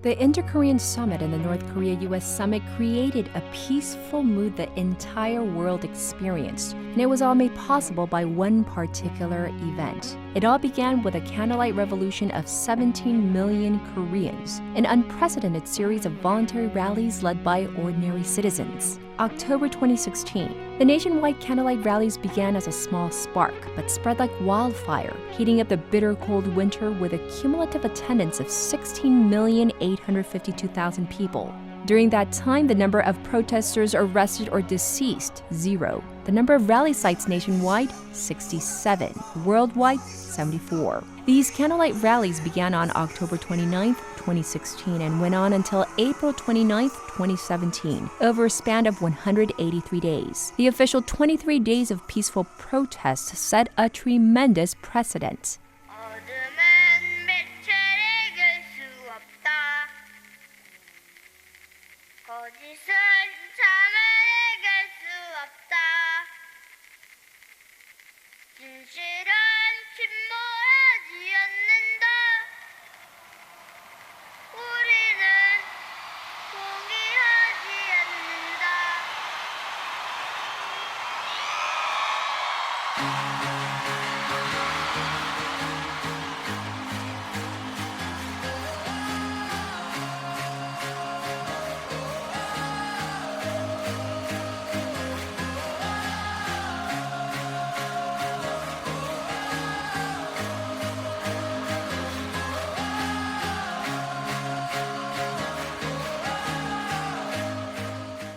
The Inter-Korean Summit and the North Korea-US Summit created a peaceful mood the entire world experienced, and it was all made possible by one particular event. It all began with a Candlelight Revolution of 17 million Koreans, an unprecedented series of voluntary rallies led by ordinary citizens. October 2016, the nationwide candlelight rallies began as a small spark, but spread like wildfire, heating up the bitter cold winter with a cumulative attendance of 16,852,000 people. During that time, the number of protesters arrested or deceased, 0. The number of rally sites nationwide, 67. Worldwide, 74. These candlelight rallies began on October 29, 2016 and went on until April 29, 2017, over a span of 183 days. The official 23 days of peaceful protest set a tremendous precedent.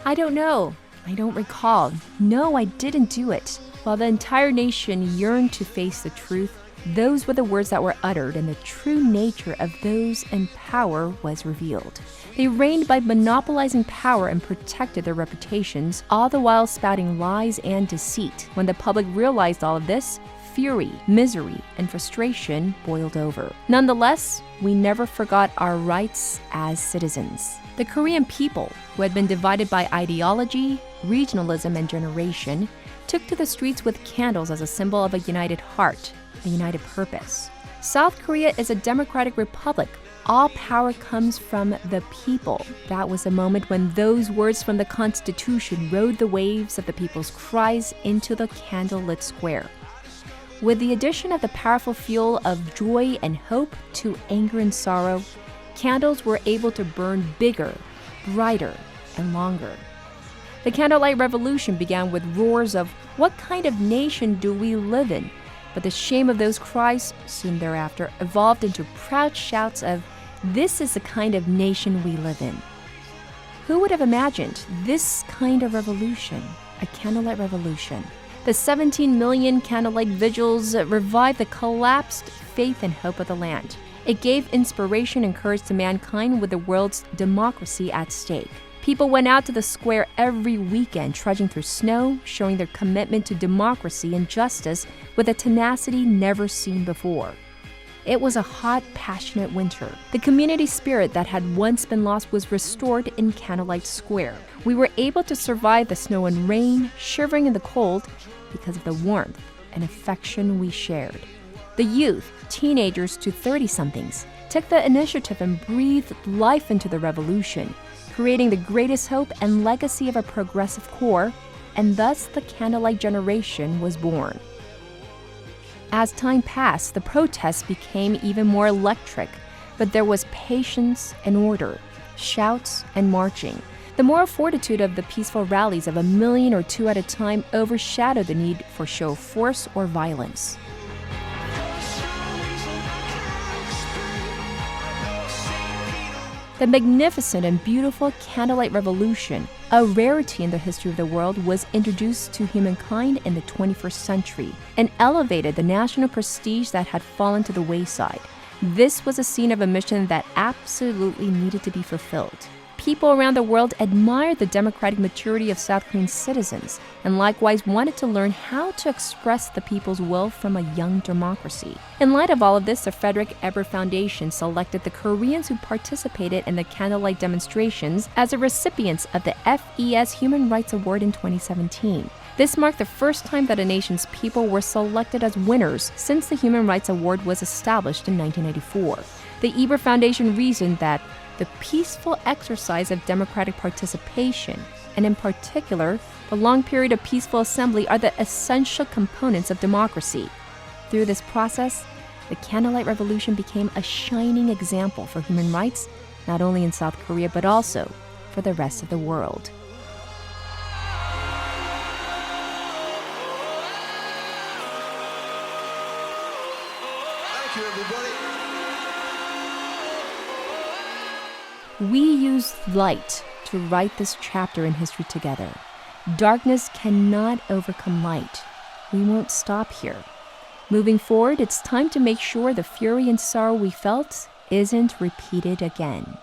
I don't know. I don't recall. No, I didn't do it. While the entire nation yearned to face the truth, those were the words that were uttered, and the true nature of those in power was revealed. They reigned by monopolizing power and protected their reputations, all the while spouting lies and deceit. When the public realized all of this, fury, misery, and frustration boiled over. Nonetheless, we never forgot our rights as citizens. The Korean people, who had been divided by ideology, regionalism, and generation, took to the streets with candles as a symbol of a united heart, a united purpose. South Korea is a democratic republic. All power comes from the people. That was a moment when those words from the Constitution rode the waves of the people's cries into the candlelit square. With the addition of the powerful fuel of joy and hope to anger and sorrow, candles were able to burn bigger, brighter, and longer. The Candlelight Revolution began with roars of, "What kind of nation do we live in?" But the shame of those cries, soon thereafter, evolved into proud shouts of, "This is the kind of nation we live in." Who would have imagined this kind of revolution, a Candlelight Revolution? The 17 million candlelight vigils revived the collapsed faith and hope of the land. It gave inspiration and courage to mankind with the world's democracy at stake. People went out to the square every weekend, trudging through snow, showing their commitment to democracy and justice with a tenacity never seen before. It was a hot, passionate winter. The community spirit that had once been lost was restored in Candlelight Square. We were able to survive the snow and rain, shivering in the cold, because of the warmth and affection we shared. The youth, teenagers to 30-somethings, took the initiative and breathed life into the revolution, creating the greatest hope and legacy of a progressive core, and thus the Candlelight generation was born. As time passed, the protests became even more electric, but there was patience and order, shouts and marching. The moral fortitude of the peaceful rallies of 1 million or 2 at a time overshadowed the need for show of force or violence. The magnificent and beautiful Candlelight Revolution, a rarity in the history of the world, was introduced to humankind in the 21st century and elevated the national prestige that had fallen to the wayside. This was a scene of a mission that absolutely needed to be fulfilled. People around the world admired the democratic maturity of South Korean citizens and likewise wanted to learn how to express the people's will from a young democracy. In light of all of this, the Frederick Ebert Foundation selected the Koreans who participated in the candlelight demonstrations as the recipients of the FES Human Rights Award in 2017. This marked the first time that a nation's people were selected as winners since the Human Rights Award was established in 1994. The Ebert Foundation reasoned that the the peaceful exercise of democratic participation, and in particular, the long period of peaceful assembly are the essential components of democracy. Through this process, the Candlelight Revolution became a shining example for human rights, not only in South Korea, but also for the rest of the world. Thank you, everybody. We use light to write this chapter in history together. Darkness cannot overcome light. We won't stop here. Moving forward, it's time to make sure the fury and sorrow we felt isn't repeated again.